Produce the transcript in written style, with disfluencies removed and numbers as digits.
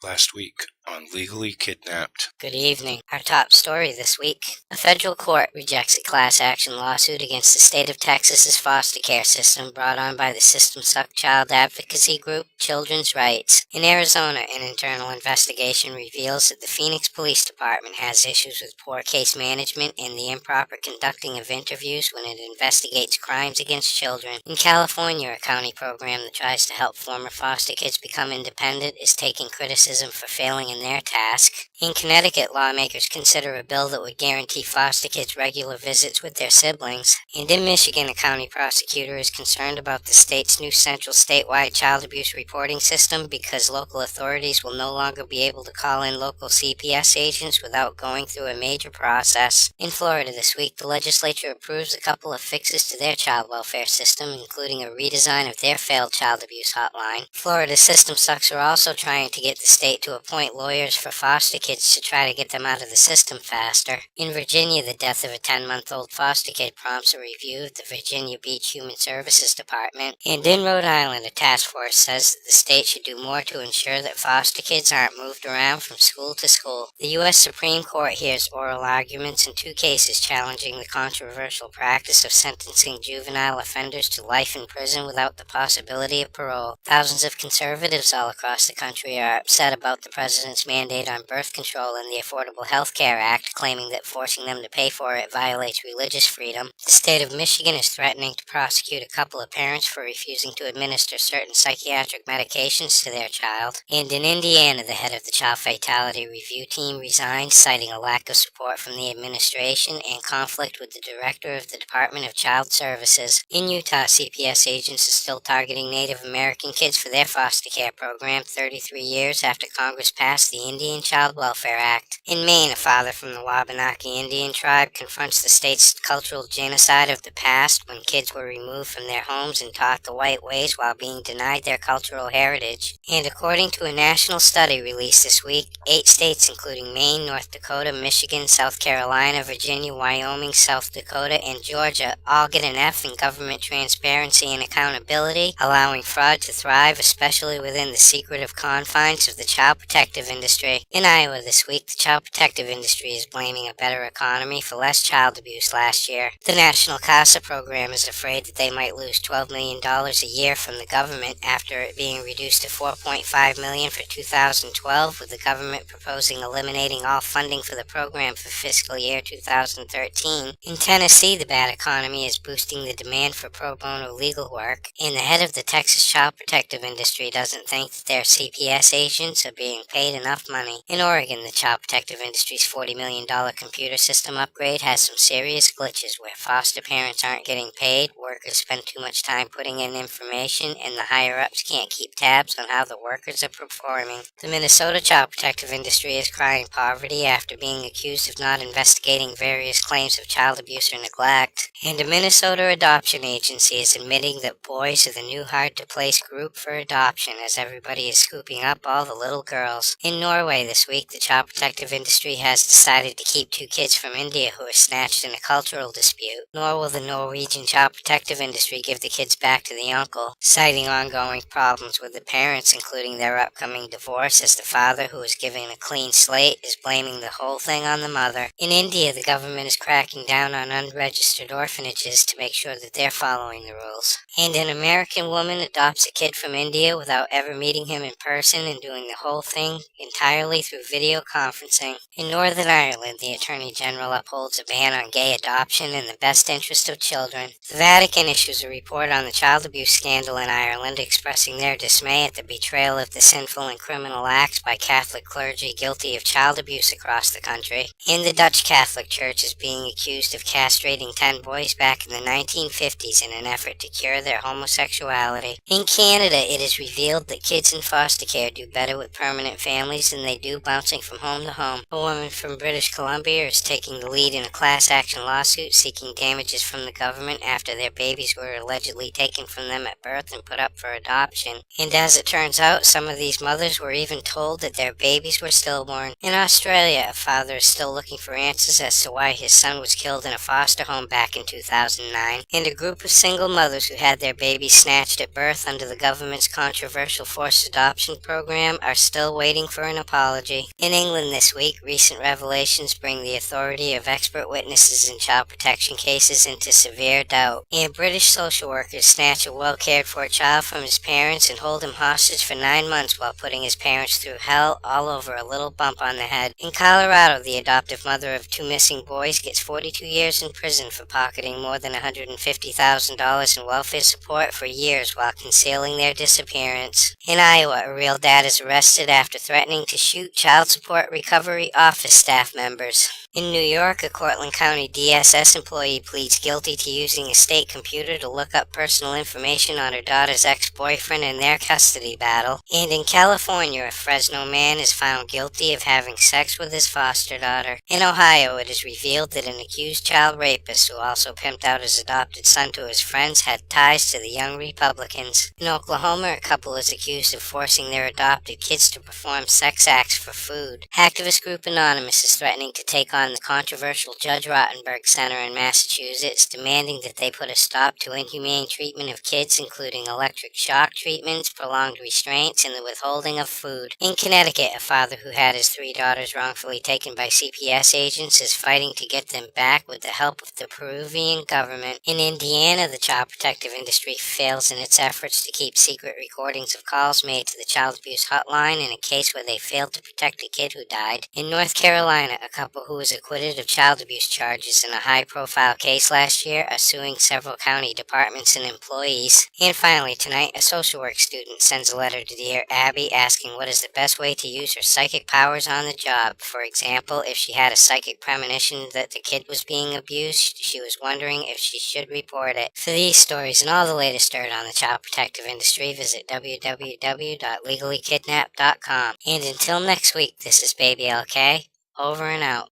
last week on Legally Kidnapped. Good evening. Our top story this week. A federal court rejects a class action lawsuit against the state of Texas's foster care system brought on by the System Suck child advocacy group Children's Rights. In Arizona, an internal investigation reveals that the Phoenix Police Department has issues with poor case management and the improper conducting of interviews when it investigates crimes against children. In California, a county program that tries to help former foster kids become independent is taking criticism for failing in their task. In Connecticut, lawmakers consider a bill that would guarantee foster kids regular visits with their siblings. And in Michigan, a county prosecutor is concerned about the state's new central statewide child abuse reporting system because local authorities will no longer be able to call in local CPS agents without going through a major process. In Florida this week, the legislature approves a couple of fixes to their child welfare system, including a redesign of their failed child abuse hotline. Florida's System Sucks are also trying to get the state to appoint lawyers for foster kids to try to get them out of the system faster. In Virginia, the death of a 10-month-old foster kid prompts a review of the Virginia Beach Human Services Department. And in Rhode Island, a task force says that the state should do more to ensure that foster kids aren't moved around from school to school. The U.S. Supreme Court hears oral arguments in two cases challenging the controversial practice of sentencing juvenile offenders to life in prison without the possibility of parole. Thousands of conservatives all across the country are upset about the president's mandate on birth control in the Affordable Health Care Act, claiming that forcing them to pay for it violates religious freedom. The state of Michigan is threatening to prosecute a couple of parents for refusing to administer certain psychiatric medications to their child. And in Indiana, the head of the Child Fatality Review Team resigned, citing a lack of support from the administration and conflict with the director of the Department of Child Services. In Utah, CPS agents are still targeting Native American kids for their foster care program 33 years after Congress passed the Indian Child Welfare Act. In Maine, a father from the Wabanaki Indian tribe confronts the state's cultural genocide of the past when kids were removed from their homes and taught the white ways while being denied their cultural heritage. And according to a national study released this week, 8 states including Maine, North Dakota, Michigan, South Carolina, Virginia, Wyoming, South Dakota, and Georgia all get an F in government transparency and accountability, allowing fraud to thrive, especially within the secretive confines of the child protective industry. In Iowa this week, the child protective industry is blaming a better economy for less child abuse last year. The National CASA program is afraid that they might lose $12 million a year from the government after it being reduced to $4.5 million for 2012, with the government proposing eliminating all funding for the program for fiscal year 2013. In Tennessee, the bad economy is boosting the demand for pro bono legal work, and the head of the Texas child protective industry doesn't think that their CPS agents are being paid enough money. In Oregon, the child protective industry's $40 million computer system upgrade has some serious glitches where foster parents aren't getting paid, workers spend too much time putting in information, and the higher-ups can't keep tabs on how the workers are performing. The Minnesota child protective industry is crying poverty after being accused of not investigating various claims of child abuse or neglect. And a Minnesota adoption agency is admitting that boys are the new hard-to-place group for adoption as everybody is scooping up all the little girls. In Norway this week, the child protective industry has decided to keep 2 kids from India who were snatched in a cultural dispute. Nor will the Norwegian child protective industry give the kids back to the uncle, citing ongoing problems with the parents, including their upcoming divorce, as the father, who is given a clean slate, is blaming the whole thing on the mother. In India, the government is cracking down on unregistered orphanages to make sure that they're following the rules. And an American woman adopts a kid from India without ever meeting him in person and doing the whole thing entirely through video conferencing. In Northern Ireland, the Attorney General upholds a ban on gay adoption in the best interest of children. The Vatican issues a report on the child abuse scandal in Ireland, expressing their dismay at the betrayal of the sinful and criminal acts by Catholic clergy guilty of child abuse across the country. And the Dutch Catholic Church is being accused of castrating 10 boys back in the 1950s in an effort to cure their homosexuality. In Canada, it is revealed that kids in foster care do better with permanent families than they do bouncing bouncing from home to home. A woman from British Columbia is taking the lead in a class action lawsuit seeking damages from the government after their babies were allegedly taken from them at birth and put up for adoption. And as it turns out, some of these mothers were even told that their babies were stillborn. In Australia, a father is still looking for answers as to why his son was killed in a foster home back in 2009, and a group of single mothers who had their babies snatched at birth under the government's controversial forced adoption program are still waiting for an apology. In England this week, recent revelations bring the authority of expert witnesses in child protection cases into severe doubt, and British social workers snatch a well-cared-for child from his parents and hold him hostage for 9 months while putting his parents through hell, all over a little bump on the head. In Colorado, the adoptive mother of 2 missing boys gets 42 years in prison for pocketing more than $150,000 in welfare support for years while concealing their disappearance. In Iowa, a real dad is arrested after threatening to shoot child support recovery office staff members. In New York, a Cortland County DSS employee pleads guilty to using a state computer to look up personal information on her daughter's ex-boyfriend in their custody battle. And in California, a Fresno man is found guilty of having sex with his foster daughter. In Ohio, it is revealed that an accused child rapist who also pimped out his adopted son to his friends had ties to the Young Republicans. In Oklahoma, a couple is accused of forcing their adopted kids to perform sex acts for food. Activist group Anonymous is threatening to take on the controversial Judge Rottenberg Center in Massachusetts, demanding that they put a stop to inhumane treatment of kids, including electric shock treatments, prolonged restraints, and the withholding of food. In Connecticut, a father who had his 3 daughters wrongfully taken by CPS agents is fighting to get them back with the help of the Peruvian government. In Indiana, the child protective industry fails in its efforts to keep secret recordings of calls made to the child abuse hotline in a case where they failed to protect a kid who died. In North Carolina, a couple who was acquitted of child abuse charges in a high-profile case last year are suing several county departments and employees. And finally, tonight, a social work student sends a letter to Dear Abby asking what is the best way to use her psychic powers on the job. For example, if she had a psychic premonition that the kid was being abused, she was wondering if she should report it. For these stories and all the latest dirt on the child protective industry, visit www.legallykidnapped.com. And until next week, this is Baby LK, over and out.